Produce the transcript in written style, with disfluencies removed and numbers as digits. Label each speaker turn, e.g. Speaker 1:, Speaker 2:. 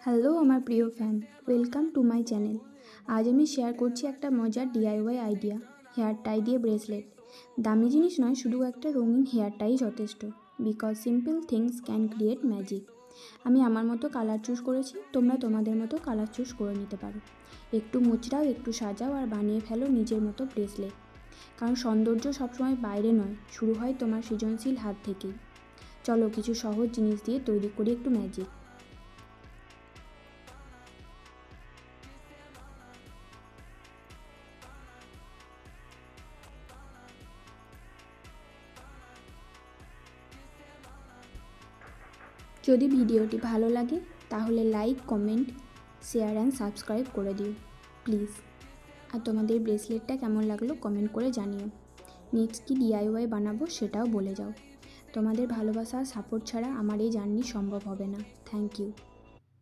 Speaker 1: Hello আমার প্রিয় fan, welcome to my channel. আজ আমি শেয়ার করছি একটা মজার ডিআইওয়াই আইডিয়া, হেয়ার টাই দিয়ে ব্রেসলেট। দামি জিনিস নয়, শুধু একটা রঙিন হেয়ার টাই যথেষ্ট। Because simple things can create magic. আমি আমার মতো কালার চুজ করেছি, তোমরা তোমাদের মতো কালার চুজ করে নিতে পারো। একটু মুচড়াও, একটু সাজাও আর বানিয়ে ফেলো নিজের মতো ব্রেসলেট। কারণ সৌন্দর্য সবসময় বাইরে নয়, শুরু হয় তোমার সৃজনশীল হাত থেকেই। চলো কিছু সহজ জিনিস দিয়ে তৈরি করি একটু ম্যাজিক। যদি ভিডিওটি ভালো লাগে তাহলে like, comment, share and subscribe করে দিও প্লিজ। আর তোমাদের ব্রেসলেটটা কেমন লাগলো কমেন্ট করে জানিও। নেক্সট কি ডিআইওয়াই বানাবো সেটাও বলে যাও। তোমাদের ভালোবাসা আর সাপোর্ট ছাড়া আমার এই জার্নি সম্ভব হবে না। Thank you.